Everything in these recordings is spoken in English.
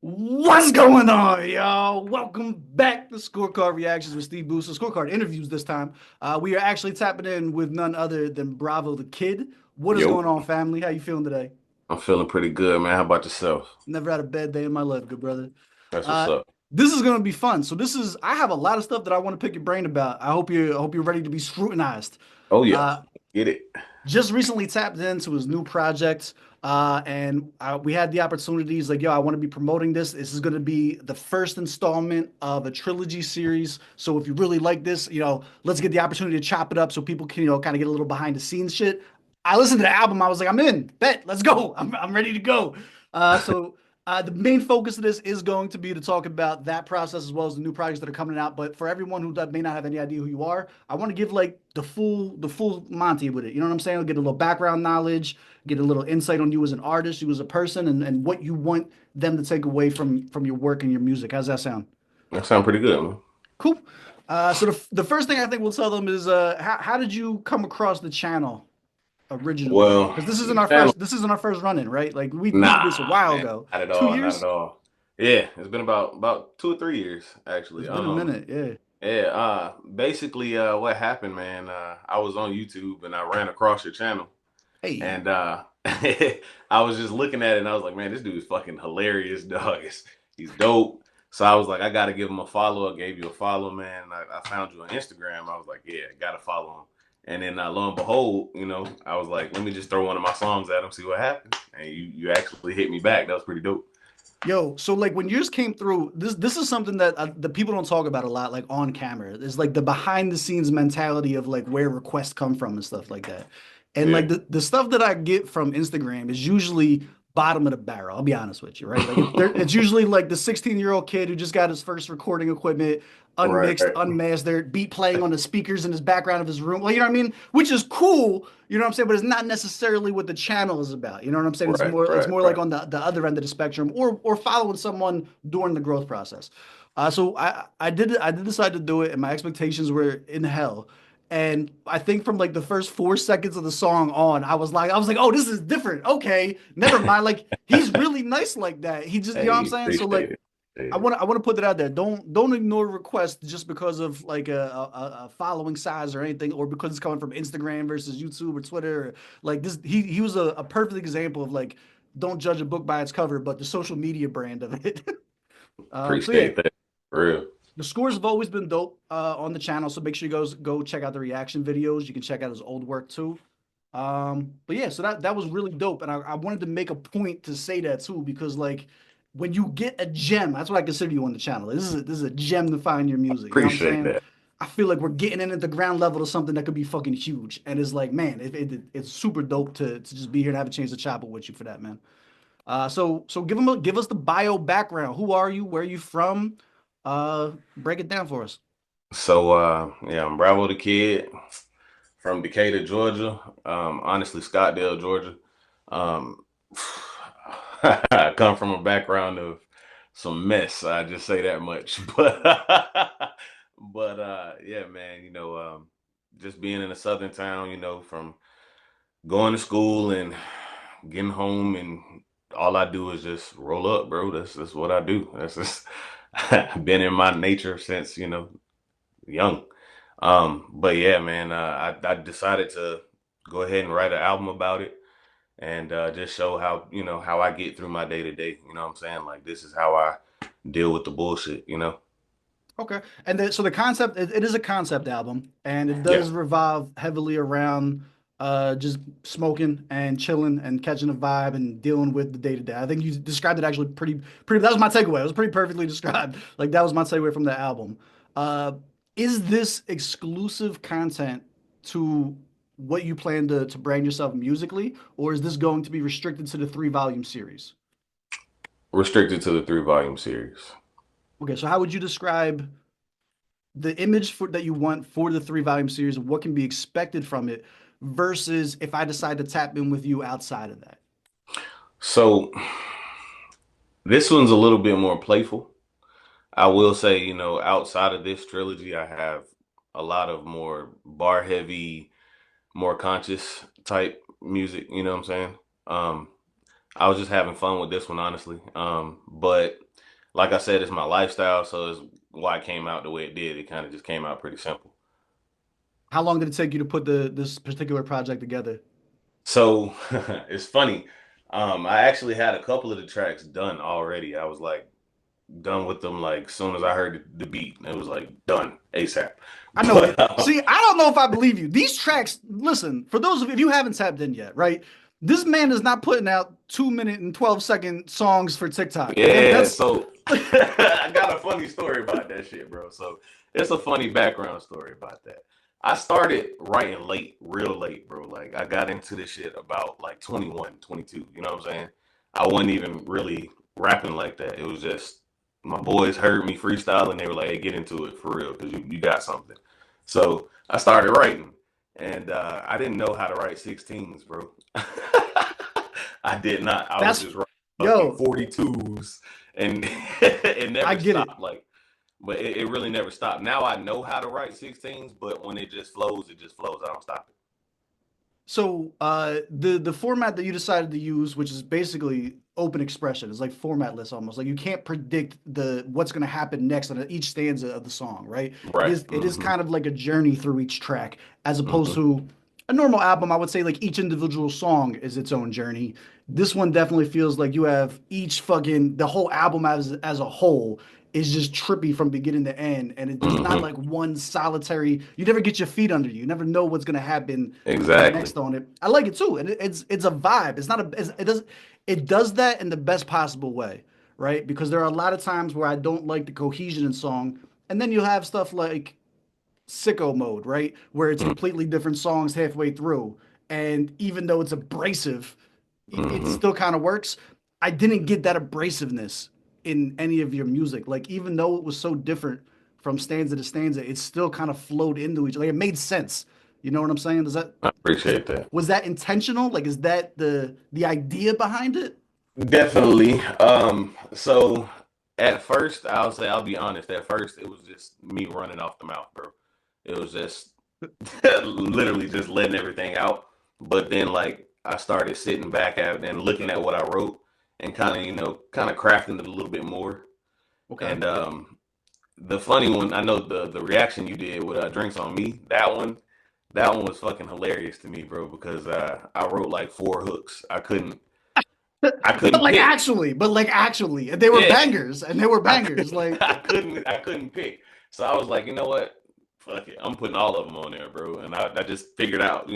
What's going on, y'all? Welcome back to Scorecard Reactions with Steve Bussa. Scorecard interviews this time. We are actually tapping in with none other than Bravo the Kid. What is Yo, going on, family? How you feeling today? I'm feeling pretty good, man. How about yourself? Never had a bad day in my life, good brother. That's what's Uh, up. this is gonna be fun. I have a lot of stuff that I want to pick your brain about. I hope you're ready to be scrutinized. Oh yeah, Uh, get it. just recently tapped into his new project. We had the opportunities like, yo, I want to be promoting this. This is going to be the first installment of a trilogy series. So if you really like this, let's get the opportunity to chop it up so people can, kind of get a little behind the scenes shit. I listened to the album. I was like, I'm in. Bet. Let's go. I'm ready to go. The main focus of this is going to be to talk about that process as well as the new projects that are coming out. But for everyone who may not have any idea who you are, I want to give like the full Monty with it. You know what I'm saying? I'll get a little background knowledge, get a little insight on you as an artist, you as a person, and what you want them to take away from your work and your music. How's that sound? That sounds pretty good, man. Cool. So the first thing I think we'll tell them is how did you come across the channel originally? Well, Because this isn't the our channel, first this isn't our first run-in, right? Like we did this a nah, while man, ago. not at Two all, not at years? all. Yeah, it's been about 2 or 3 years It's actually. been a minute, yeah. Yeah. Basically, what happened, man? I was on YouTube and I ran across your channel, Hey. and I was just looking at it and I was like, man, this dude is fucking hilarious, dog. He's dope. So I was like, I gotta give him a follow. I gave you a follow, man. I found you on Instagram. I was like, yeah, gotta follow him. And then lo and behold, I was like, let me just throw one of my songs at him, see what happens. And you actually hit me back. That was pretty dope. Yo, so like when yours came through, this is something that the people don't talk about a lot, like on camera. It's like the behind the scenes mentality of like where requests come from and stuff like that. And Yeah. like the stuff that I get from Instagram is usually bottom of the barrel. I'll be honest with you, right? Like it's usually like the 16-year-old kid who just got his first recording equipment, Right. unmixed, unmastered, beat playing on the speakers in his background of his room. Well, you know what I mean? Which is cool, you know what I'm saying? But it's not necessarily what the channel is about. You know what I'm saying? It's Right. more it's Right. more like Right. on the other end of the spectrum, or following someone during the growth process. So I did decide to do it, and my expectations were in hell. And I think from like the first 4 seconds of the song on, I was like, oh, this is different. Okay, never mind. Like he's really nice like that. He just, you know what I'm Hey, saying? So appreciate like it. I Appreciate it. want to I want to put that out there. Don't ignore requests just because of like a following size or anything, or because it's coming from Instagram versus YouTube or Twitter. Or, like this, he was a perfect example of like don't judge a book by its cover, but the social media brand of it. So yeah, Appreciate that. For real. the scores have always been dope on the channel. So make sure you guys go check out the reaction videos. You can check out his old work too. But yeah, so that was really dope, and I wanted to make a point to say that too because like when you get a gem, that's what I consider you on the channel. This is a gem to find your music. You know what I'm Appreciate saying? that. I feel like we're getting in at the ground level to something that could be fucking huge, and it's like, man, it's super dope to just be here and have a chance to chop it with you for that, man. So give us the bio background. Who are you? Where are you from? Break it down for us. So yeah, I'm Bravo the Kid from Decatur, Georgia. Honestly, Scottsdale, Georgia. Um, I come from a background of some mess. I just say that much. But yeah, man, just being in a southern town, from going to school and getting home, and all I do is just roll up, bro. That's what I do. That's just been in my nature since, young. But yeah, man, I decided to go ahead and write an album about it and just show how I get through my day to day. You know what I'm saying? Like this is how I deal with the bullshit. Okay. And then, so the concept, it is a concept album, and it Yeah. does revolve heavily around just smoking and chilling and catching a vibe and dealing with the day to day. I think you described it actually pretty, that was my takeaway. It was pretty perfectly described. Like that was my takeaway from the album. Uh, is this exclusive content to what you plan to brand yourself musically, or is this going to be restricted to the 3 volume series? Restricted to the 3 volume series. Okay, so how would you describe the image that you want for the 3 volume series and what can be expected from it versus if I decide to tap in with you outside of that? So this one's a little bit more playful. I will say, outside of this trilogy, I have a lot of more bar heavy, more conscious type music, you know what I'm saying? Um, I was just having fun with this one, honestly. But like I said, it's my lifestyle, so it's why it came out the way it did. It kind of just came out pretty simple. How long did it take you to put this particular project together? So it's funny. I actually had a couple of the tracks done already. I was like done with them like soon as I heard the beat. It was like done ASAP. I know it. But See, I don't know if I believe you. These tracks, listen, for those of you, if you haven't tapped in yet, right? This man is not putting out 2 minute and 12-second songs for TikTok. Like yeah, that's so I got a funny story about that shit, bro. So it's a funny background story about that. I started writing late, real late, bro. Like I got into this shit about like 21, 22. You know what I'm saying? I wasn't even really rapping like that. It was just my boys heard me freestyle and they were like, hey, get into it for real because you got something. So I started writing and I didn't know how to write 16s, bro. I did not. I was that's just writing fucking yo, 42s and it I never get it. stopped. Like, but it really never stopped. Now I know how to write 16s, but when it just flows, it just flows. I don't stop it. So the format that you decided to use, which is basically open expression, is like formatless almost. Like you can't predict the what's going to happen next on each stanza of the song, right? It Right. is kind of like a journey through each track, as opposed Hmm. to a normal album. I would say like each individual song is its own journey. This one definitely feels like you have each fucking the whole album as a whole is just trippy from beginning to end, and there's not Hmm. like one solitary. You never get your feet under you. You never know what's gonna happen Exactly. next on it. I like it too, and it's a vibe. It's not a it does that in the best possible way, right? Because there are a lot of times where I don't like the cohesion in song, and then you have stuff like sicko mode, right? Where it's completely different songs halfway through. And even though it's abrasive, it Hmm. still kind of works. I didn't get that abrasiveness in any of your music. Like, even though it was so different from stanza to stanza, it still kind of flowed into each other. Like, it made sense. You know what I'm saying? I Is, appreciate that. was that intentional? Like, is that the idea behind it? Definitely. So at first, I'll be honest. At first, it was just me running off the mouth, bro. It was just literally just letting everything out. But then, like, I started sitting back at and looking at what I wrote and kind of, kind of crafting it a little bit more. Okay. And the funny one, I know the reaction you did with Drinks on Me, that one was fucking hilarious to me, bro, because I wrote like four hooks. I But couldn't like pick. actually, and they were Yeah, bangers, and they were I bangers. couldn't, Like, I couldn't pick. So I was like, you know what? Fuck it, I'm putting all of them on there, bro. And I just figured out,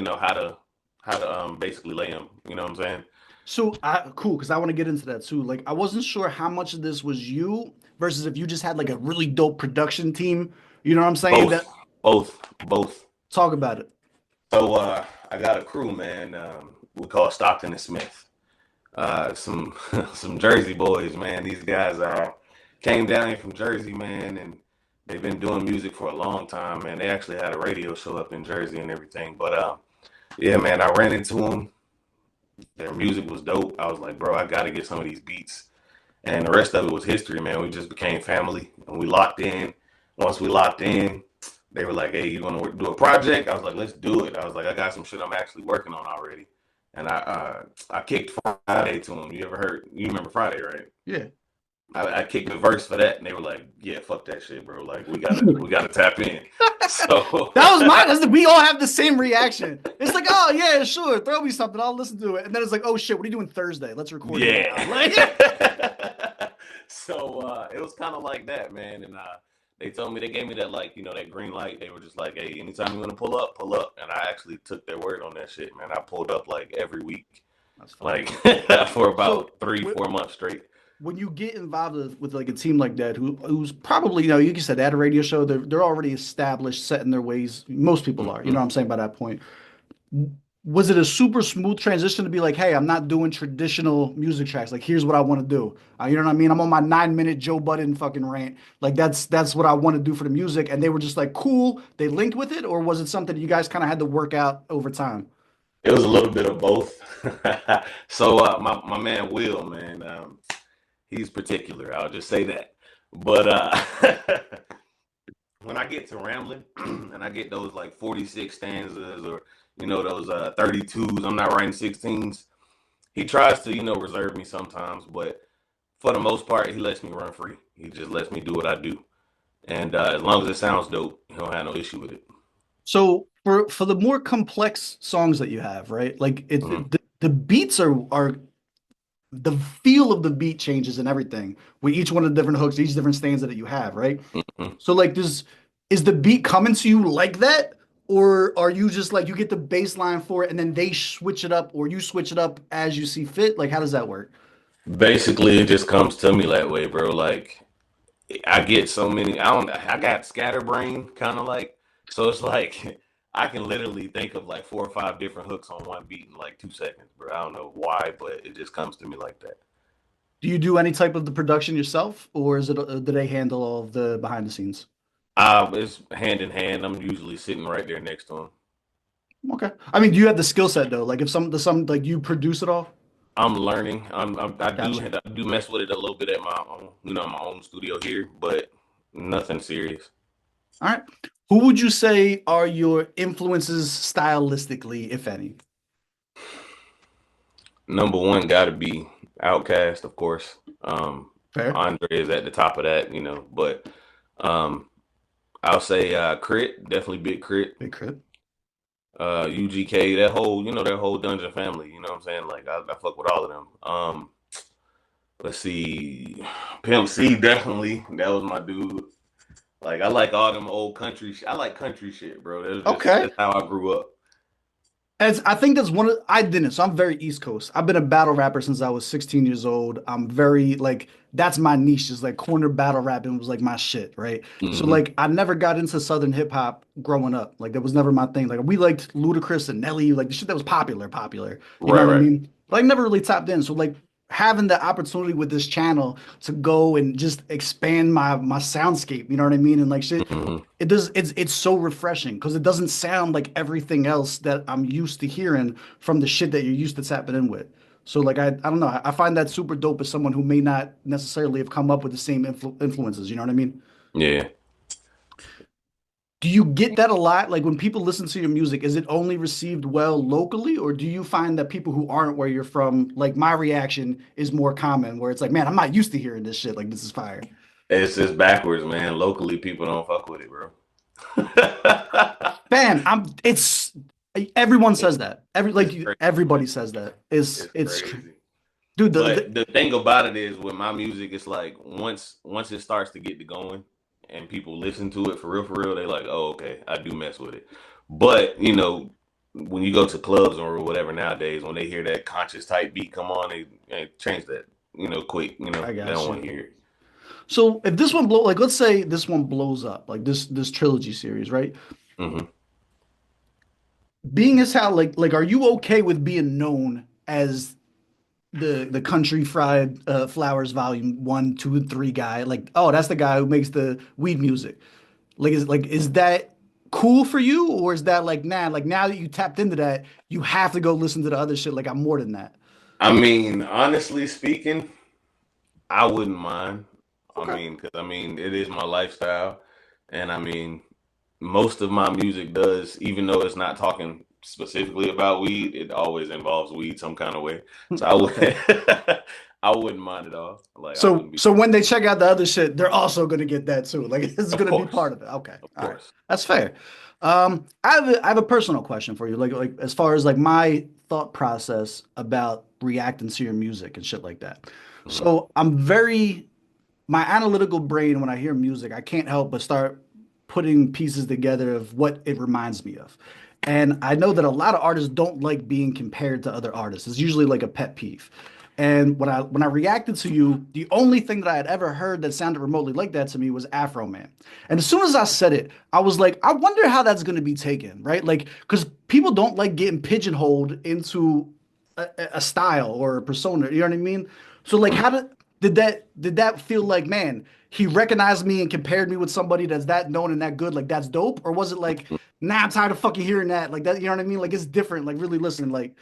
how to basically lay them. You know what I'm saying? so cool, because I want to get into that too. Like, I wasn't sure how much of this was you versus if you just had like a really dope production team. You know what I'm saying? Both, That both. talk about it. So I got a crew, man. We call Stockton and Smith. Some some Jersey boys, man. These guys came down here from Jersey, man, and they've been doing music for a long time, man. They actually had a radio show up in Jersey and everything. But yeah, man, I ran into them. Their music was dope. I was like, bro, I got to get some of these beats. And the rest of it was history, man. We just became family and we locked in. Once we locked in, they were like, hey, you want to do a project? I was like, let's do it. I was like, I got some shit I'm actually working on already. And I kicked Friday to them. You ever heard? You remember Friday, right? Yeah. I kicked the verse for that, and they were like, "Yeah, fuck that shit, bro. Like, we gotta tap in." So, That was mine. We all have the same reaction. It's like, oh yeah, sure, throw me something, I'll listen to it. And then it's like, oh shit, what are you doing Thursday? Let's record it now. Like, yeah. So it was kind of like that, man. And they gave me that like that green light. They were just like, "Hey, anytime you want to pull up, pull up." And I actually took their word on that shit, man. I pulled up like every week, that's fire. like for So about three, 4 months straight. when you get involved with like a team like that, who's probably, you said they had a radio show, they're already established, set in their ways. Most people are, you know Hmm. what I'm saying by that point. Was it a super smooth transition to be like, hey, I'm not doing traditional music tracks. Like, here's what I want to do. You know what I mean? I'm on my 9 minute Joe Budden fucking rant. Like, that's what I want to do for the music. And they were just like, cool. They linked with it, or was it something you guys kind of had to work out over time? It was a little bit of both. So my man Will, man, he's particular. I'll just say that. But when I get to rambling and I get those like 46 stanzas or those 32s, I'm not writing 16s. He tries to reserve me sometimes, but for the most part, he lets me run free. He just lets me do what I do, and as long as it sounds dope, he don't have no issue with it. So for the more complex songs that you have, right? Like Hmm. the beats are the feel of the beat changes and everything with each one of the different hooks, each different stanza that you have, right? Hmm. So like does is the beat coming to you like that? Or are you just like you get the bass line for it and then they switch it up or you switch it up as you see fit? Like how does that work? Basically, it just comes to me that way, bro. Like I get so many. I got scatterbrain, kind of like. So it's like I can literally think of like 4 or 5 different hooks on one beat in like 2 seconds, bro. I don't know why, but it just comes to me like that. Do you do any type of the production yourself or is it do they handle all of the behind the scenes? It's hand in hand. I'm usually sitting right there next to him. Okay. I mean, do you have the skill set though? Like if some like you produce it all? I'm learning. Gotcha. I do mess with it a little bit at my own, my own studio here, but nothing serious. All right. Who would you say are your influences stylistically, if any? Number one got to be Outcast, of course. Fair. Andre is at the top of that, but um, I'll say Crit, definitely big Crit. Big crit. UGK, that whole Dungeon family. You know what I'm saying? Like I fuck with all of them. Let's see, Pimp C, definitely. That was my dude. Like I like all them old country. I like country shit, bro. Okay. That's how I grew up. As I think that's one of I didn't, so I'm very East Coast. I've been a battle rapper since I was 16 years old. I'm very like that's my niche is like corner battle rapping was like my shit, right? So Hmm. like I never got into Southern hip hop growing up. Like that was never my thing. Like we liked Ludacris and Nelly, like the shit that was popular. You know Right, what I right. mean? But I never really tapped in. So like having the opportunity with this channel to go and just expand my soundscape, you know what I mean? And like shit, Hmm. it's so refreshing because it doesn't sound like everything else that I'm used to hearing from the shit that you're used to tapping in with. So like I don't know, I find that super dope as someone who may not necessarily have come up with the same influences, you know what I mean? Yeah. Do you get that a lot? Like when people listen to your music, is it only received well locally, or do you find that people who aren't where you're from, like my reaction is more common, where it's like, man, I'm not used to hearing this shit. Like this is fire. It's just backwards, man. Locally, people don't fuck with it, bro. Fam, it's everyone says that. It's crazy, man. Everybody says that. It's It's crazy. dude, But the thing about it is with my music, it's like once it starts to get to going and people listen to it for real, they like, oh, okay, I do mess with it. But, when you go to clubs or whatever nowadays, when they hear that conscious type beat come on, they change that, quick, I they don't got want you. to hear it. So if this one blow like let's say this one blows up, like this trilogy series, right? Hmm. Being as how like are you okay with being known as the country fried flowers volume 1, 2, and 3 guy? Like, oh, that's the guy who makes the weed music. Is that cool for you, or is that like nah, like now that you tapped into that, you have to go listen to the other shit? Like I'm more than that. I mean, honestly speaking, I wouldn't mind. Okay. Because it is my lifestyle, and most of my music does, even though it's not talking specifically about weed, it always involves weed some kind of way. So I would, Okay. I wouldn't mind at all. Like I So wouldn't be, so when they check out the other shit, they're also gonna get that too. Like it's of gonna be part course, of it. Okay. of All right. course. That's fair. I have a personal question for you. Like as far as like my thought process about reacting to your music and shit like that. Mhm. So I'm very my analytical brain when I hear music, I can't help but start putting pieces together of what it reminds me of. And I know that a lot of artists don't like being compared to other artists. It's usually like a pet peeve. And when I reacted to you, the only thing that I had ever heard that sounded remotely like that to me was Afro Man. And as soon as I said it, I was like, I wonder how that's going to be taken, right? Like, because people don't like getting pigeonholed into a style or a persona. You know what I mean? So like, Mhm. did that feel like, man, he recognized me and compared me with somebody that's that known and that good, like that's dope? Or was it like, nah, I'm tired of fucking hearing that, like that, you know what I mean? Like it's different, like really listen, like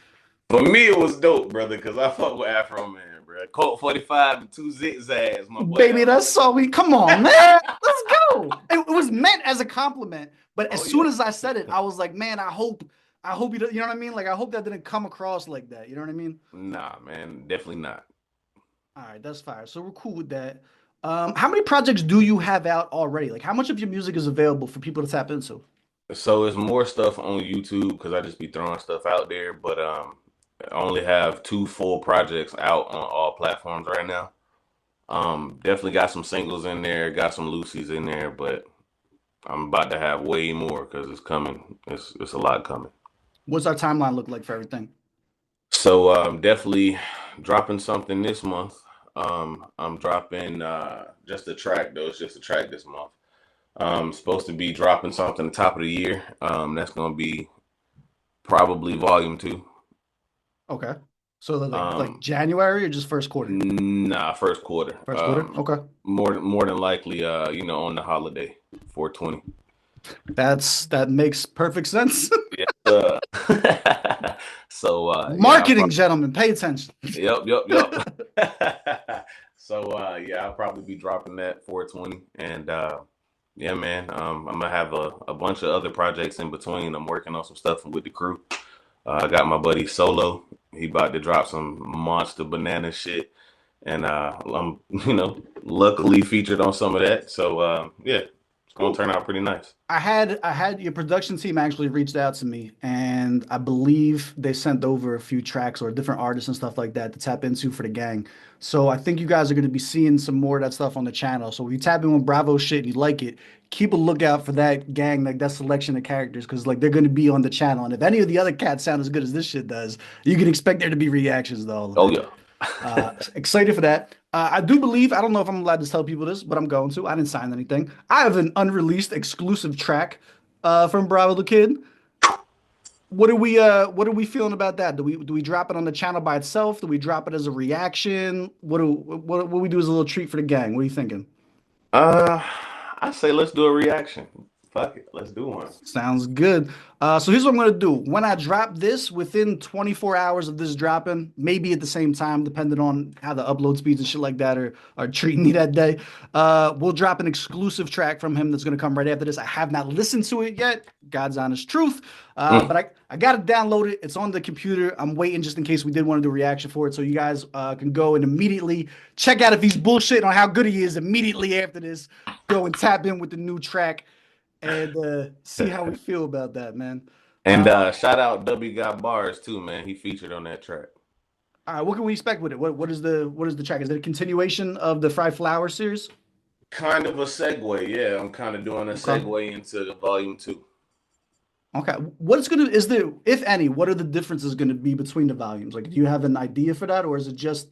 For me, it was dope, brother, because I fuck with Afro Man, bro. Colt 45 and two zigzags, my boy. Baby, that's all we come on, man. Let's go. It was meant as a compliment, but as Oh soon yeah. as I said it, I was like, man, I hope you know what I mean? Like, I hope that didn't come across like that. You know what I mean? Nah, man, definitely not. All right, that's fine. So we're cool with that. How many projects do you have out already? Like, how much of your music is available for people to tap into? So it's more stuff on YouTube because I just be throwing stuff out there, but I only have two full projects out on all platforms right now. Definitely got some singles in there, got some Lucy's in there, but I'm about to have way more because it's coming. It's a lot coming. What's our timeline look like for everything? So definitely dropping something this month. I'm dropping just a track though. It's just a track this month. Supposed to be dropping something the top of the year. That's gonna be probably volume two. Okay. So like Um, January or just first quarter? nah, first quarter. First quarter? Okay. More than likely, on the holiday, 420. That makes perfect sense. Yeah. So yeah, I Marketing, gentlemen, pay attention. yep. So yeah, I'll probably be dropping that 420, and yeah, man, I'm gonna have a bunch of other projects in between. I'm working on some stuff with the crew. I got my buddy Solo. He about to drop some monster banana shit, and I'm luckily featured on some of that. So yeah, it's gonna Cool. turn out pretty nice. I had your production team actually reached out to me, and I believe they sent over a few tracks or different artists and stuff like that to tap into for the gang. So I think you guys are going to be seeing some more of that stuff on the channel. So if you tap in with Bravo shit and you like it, keep a lookout for that gang, like that selection of characters, because like they're going to be on the channel. And if any of the other cats sound as good as this shit does, you can expect there to be reactions to all of Oh it. yeah. Excited for that. I do believe, I don't know if I'm allowed to tell people this, but I'm going to. I didn't sign anything. I have an unreleased exclusive track from Bravo the Kid. What are we feeling about that? Do we drop it on the channel by itself? Do we drop it as a reaction? What we do as a little treat for the gang? What are you thinking? Uh, I say let's do a reaction. Fuck it, let's do one. Sounds good. So here's what I'm gonna do. When I drop this, within 24 hours of this dropping, maybe at the same time, depending on how the upload speeds and shit like that are treating me that day, we'll drop an exclusive track from him that's gonna come right after this. I have not listened to it yet, God's honest truth. Mm. But I gotta download it. It's on the computer. I'm waiting just in case we did want to do a reaction for it, so you guys can go and immediately check out if he's bullshitting on how good he is immediately after this. Go and tap in with the new track and see how we feel about that, man. And shout out W Got Bars too, man. He featured on that track. All right, what can we expect with it? What is the track? Is it a continuation of the Fried Flower series? Kind of a segue, yeah. I'm kind of doing a Okay. segue into the volume two. Okay. What's gonna is there, if any, what are the differences gonna be between the volumes? Like, do you have an idea for that, or is it just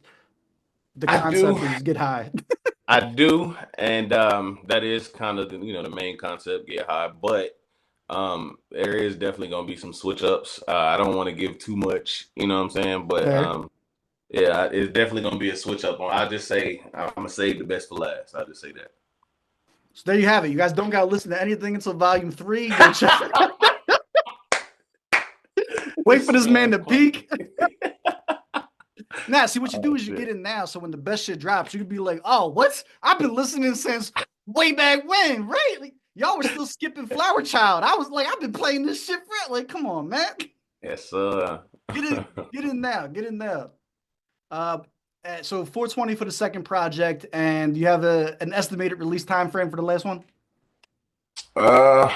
the I do, concept is get high? I do, and that is kind of the main concept, get high. But there is definitely gonna be some switch ups. I don't want to give too much, you know what I'm saying? But Fair. yeah, it's definitely gonna be a switch up. I'll just say I'm gonna save the best for last. I'll just say So there you have it. You guys don't gotta listen to anything until volume three. Go check. that. Wait for This this man man to funny. peak. Now, see what you do Oh is you get shit. in now, so when the best shit drops, you can be like, "Oh, what? I've been listening since way back when, right? Like, y'all were still skipping Flower Child. I was like, I've been playing this shit for like, come on, man, Yes, get in, get in now, get in now." Uh, so 420 for the second project, and you have an estimated release time frame for the last one. uh,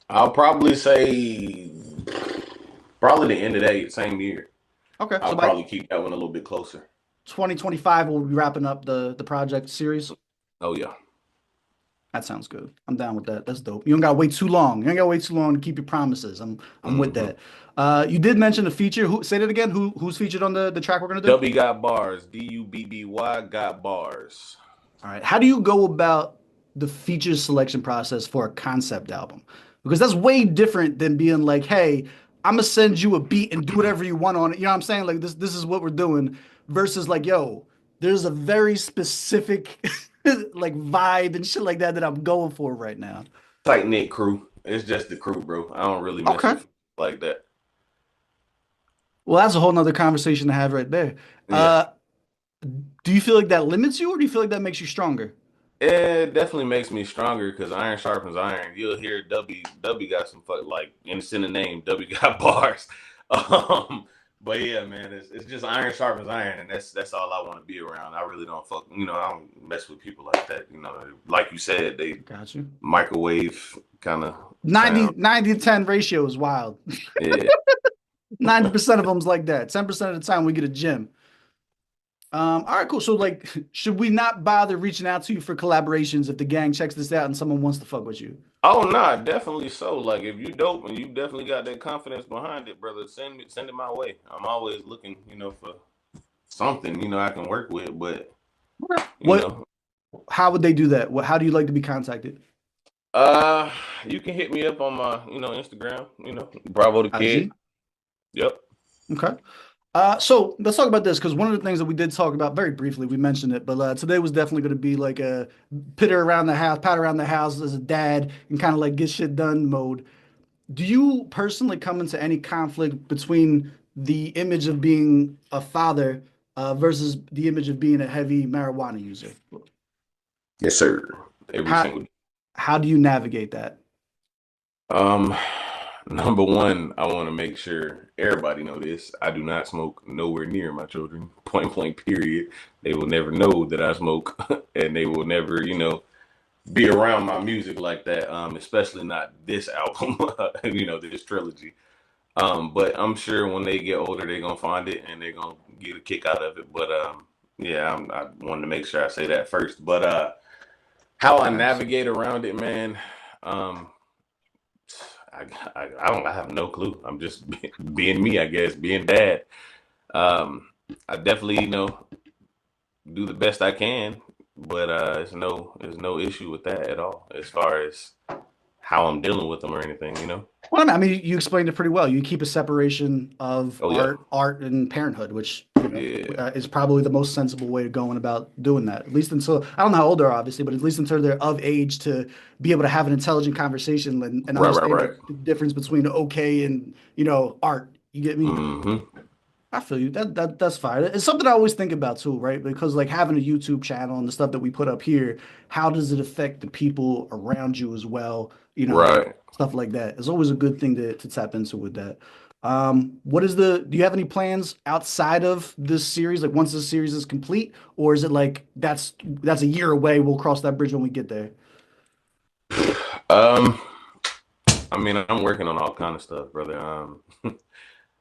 I'll probably say probably the end of that same year. Okay, so I'll by probably keep that one a little bit closer. 2025, we'll be wrapping up the project series. Oh yeah. That sounds good. I'm down with that. That's dope. You don't gotta wait too long. You don't gotta wait too long to keep your promises. I'm with Hmm. that. You did mention the feature. Who say that again? Who's featured on the track we're gonna do? W got bars. DUBBY got bars. All right. How do you go about the feature selection process for a concept album? Because that's way different than being like, hey, I'm gonna send you a beat and do whatever you want on it. You know what I'm saying? Like this is what we're doing versus like, yo, there's a very specific like vibe and shit like that that I'm going for right now. Tight knit crew. It's just the crew, bro. I don't really mess Okay. with like that. Well, that's a whole nother conversation to have right there. Yeah. Do you feel like that limits you, or do you feel like that makes you stronger? It definitely makes me stronger because iron sharpens iron. You'll hear W got some fuck like in the name. W got bars. Um, but yeah, man, it's just iron sharpens iron, and that's all I want to be around. I really don't fuck. I don't mess with people like that. Like you said, they Got you. microwave kind of 90, sound. 90 to 10 ratio is wild. Yeah. 90% of them's like that. 10% of the time we get a gym. All right, cool. So like, should we not bother reaching out to you for collaborations if the gang checks this out and someone wants to fuck with you? Oh nah, definitely so. Like if you dope and you definitely got that confidence behind it, brother, send it my way. I'm always looking, for something, I can work with, but Okay. you What? know, How would they do that? How do you like to be contacted? uh you can hit me up on my, Instagram, Bravo the Kid. IG. Yep. Okay. So let's talk about this because one of the things that we did talk about very briefly, we mentioned it, but today was definitely going to be like a pat around the house as a dad, and kind of like get shit done mode. Do you personally come into any conflict between the image of being a father versus the image of being a heavy marijuana user? Yes, sir. Every How single how do you navigate that? um number one, I want to make sure everybody know this. I do not smoke nowhere near my children. Point blank period. They will never know that I smoke and they will never, be around my music like that, especially not this album, this trilogy. But I'm sure when they get older, they're gonna find it and they're gonna get a kick out of it. But yeah, I wanted to make sure I say that first. But how I Facts. navigate around it, man, um, I have no clue. I'm just being me, I guess, being dad. Um, I definitely, do the best I can, but there's no issue with that at all as far as how I'm dealing with them or anything. Well, I mean, you explained it pretty well. You keep a separation of Oh yeah, art, and parenthood, which yeah, is probably the most sensible way of going about doing that. At least until I don't know how old they are, obviously, but at least until they're of age to be able to have an intelligent conversation and right, right, understand right. the difference between okay and art. You get me? Hmm. I feel you. That's fine. It's something I always think about too, right? Because like having a YouTube channel and the stuff that we put up here, how does it affect the people around you as well? Right. Stuff like that. It's always a good thing to tap into with that. Do you have any plans outside of this series? Like once this series is complete, or is it like that's a year away? We'll cross that bridge when we get there. Um, I mean, I'm working on all kind of stuff, brother.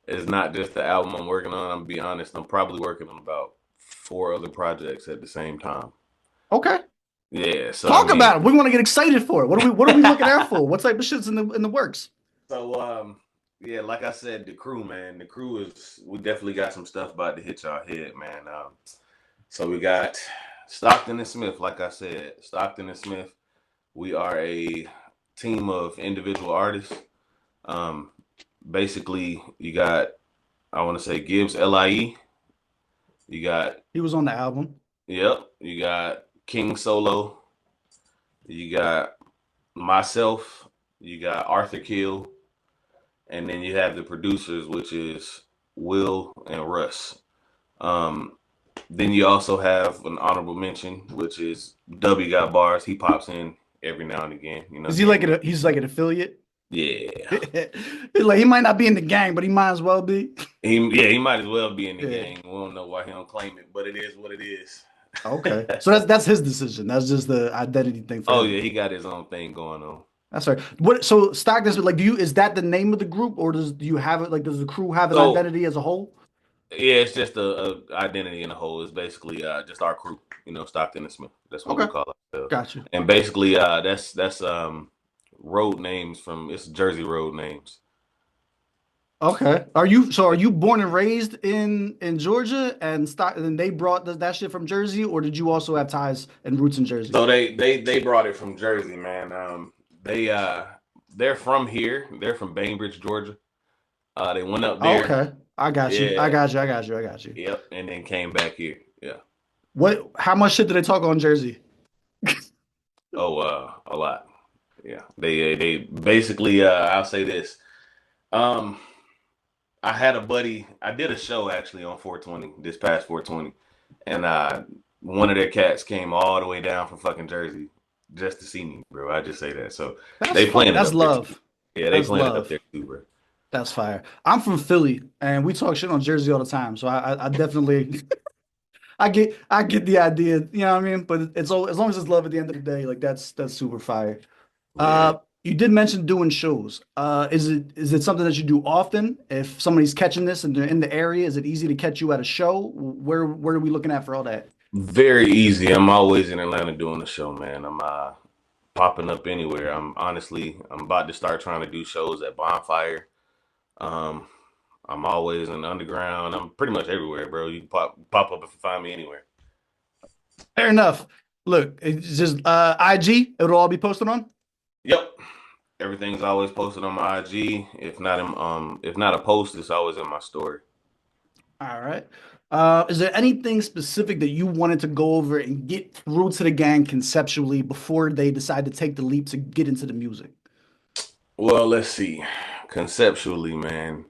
It's not just the album I'm working on. I'm gonna be honest. I'm probably working on about four other projects at the same time. Okay. Yeah. So I Talk mean, about it. We want to get excited for it. What are we looking out for? What type of shit's in the works? so yeah, like I said, the crew, man. The crew is. We definitely got some stuff about to hit y'all head, man. So we got Stockton and Smith. Like I said, Stockton and Smith. We are a team of individual artists. Um, Basically, you got, I want to say, Gibbs LIE. You got, He was on the album. yep, you got King Solo. You got myself. You got Arthur Kill. And then you have the producers, which is Will and Russ. Um, then you also have an honorable mention, which is W got bars. He pops in every now and again, Is he here like and there. he's like an affiliate? Yeah. Like he might not be in the gang, but he might as well be. He might as well be in the Yeah. gang. We don't know why he don't claim it, but it is what it is. Okay. So that's his decision. That's just the identity thing for Oh him. yeah, he got his own thing going on. That's right. What so Stockton, like is that the name of the group, or do you have it like does the crew have an So identity as a whole? yeah, it's just a identity in a whole. It's basically just our crew, Stockton and Smith. That's what we Okay. call ourselves. Gotcha. And basically that's road names from it's Jersey road names. Okay. Are you born and raised in Georgia and they brought that shit from Jersey, or did you also have ties and roots in Jersey? So they brought it from Jersey, man. They they're from here. They're from Bainbridge, Georgia. They went up Oh, there. okay. I got you. I Yeah. got you. I got you. I got you. Yep. And then came back here. Yeah. How much shit did they talk on Jersey? Oh, a lot. Yeah. They basically I'll say this. Um I had a buddy. I did a show actually on 420 this past 420. and one of their cats came all the way down from fucking Jersey just to see me, bro. I just say that. So That's they fun. playing it That's up there too. love. Yeah, they That's playing it up love. there too, bro. That's fire. I'm from Philly, and we talk shit on Jersey all the time. So I definitely I get the idea. You know what I mean? But it's all as long as it's love at the end of the day. Like that's super fire. Yeah. You did mention doing shows. Is it something that you do often? If somebody's catching this and they're in the area, is it easy to catch you at a show? Where are we looking at for all that? Very easy. I'm always in Atlanta doing the show, man. I'm popping up anywhere. I'm about to start trying to do shows at Bonfire. Um, I'm always in the underground. I'm pretty much everywhere, bro. You can pop up if you find me anywhere. Fair enough. Look, it's just IG. It'll all be posted on. Yep. Everything's always posted on my IG. If not a post, it's always in my story. All right. Is there anything specific that you wanted to go over and get through to the gang conceptually before they decide to take the leap to get into the music? Well, let's see. Conceptually, man,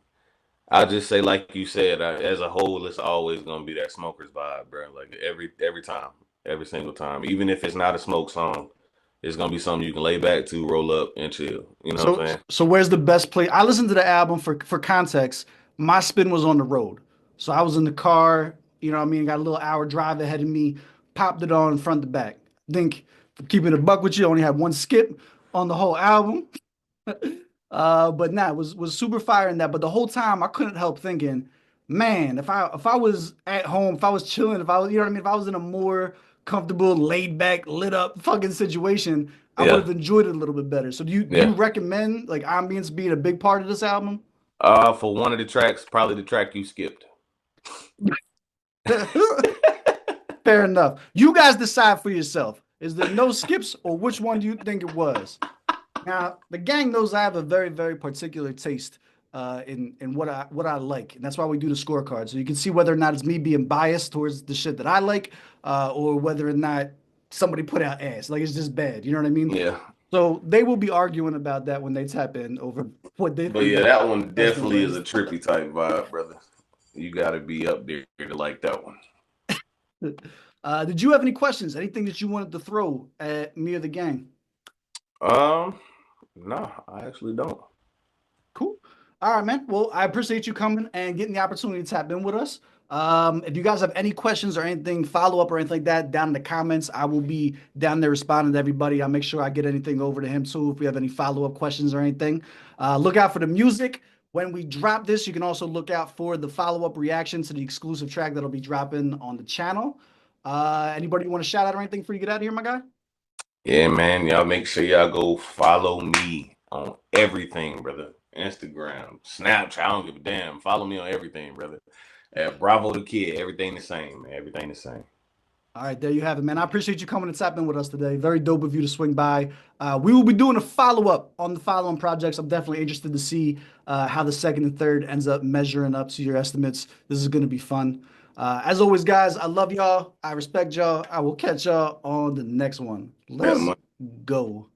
I'll just say, like you said, as a whole, it's always gonna be that smokers vibe, bro. Like every time, every single time. Even if it's not a smoke song, it's gonna be something you can lay back to, roll up, and chill. You know what So, I'm saying? so where's the best place? I listened to the album for context. My spin was on the road, so I was in the car. You know what I mean? Got a little hour drive ahead of me. Popped it on front to back. Think, keeping a buck with you, I only had one skip on the whole album. But nah, it was super fire in that. But the whole time I couldn't help thinking, man, if I was at home, if I was chilling, if I was, you know what I mean, if I was in a more comfortable, laid back, lit up fucking situation, I would Yeah, have enjoyed it a little bit better. So do you yeah. recommend like ambience being a big part of this album? For one of the tracks, probably the track you skipped. Fair enough. You guys decide for yourself. Is there no skips or which one do you think it was? Now, the gang knows I have a very, very particular taste in what I like, and that's why we do the scorecard. So you can see whether or not it's me being biased towards the shit that I like, or whether or not somebody put out ass. Like it's just bad. You know what I mean? Yeah, So they will be arguing about that when they tap in over what they but think yeah, the that one assessment definitely is was. a trippy type vibe, brother. You got to be up there to like that one. Did you have any questions? Anything that you wanted to throw at me or the gang? Um, no, I actually don't. Cool. All right, man. Well, I appreciate you coming and getting the opportunity to tap in with us. If you guys have any questions or anything, follow up or anything like that, down in the comments, I will be down there responding to everybody. I'll make sure I get anything over to him too if we have any follow up questions or anything. Look out for the music. When we drop this, you can also look out for the follow up reaction to the exclusive track that'll be dropping on the channel. Anybody you want to shout out or anything before you get out of here, my guy? Yeah, man. Y'all make sure y'all go follow me on everything, brother. Instagram, Snapchat, I don't give a damn. Follow me on everything, brother. At Bravo the Kid, everything the same, man. Everything the same. All right, there you have it, man. I appreciate you coming and tapping with us today. Very dope of you to swing by. We will be doing a follow up on the following projects. I'm definitely interested to see how the second and third ends up measuring up to your estimates. This is going to be fun. As always, guys, I love y'all. I respect y'all. I will catch y'all on the next one. Let's Yeah, go.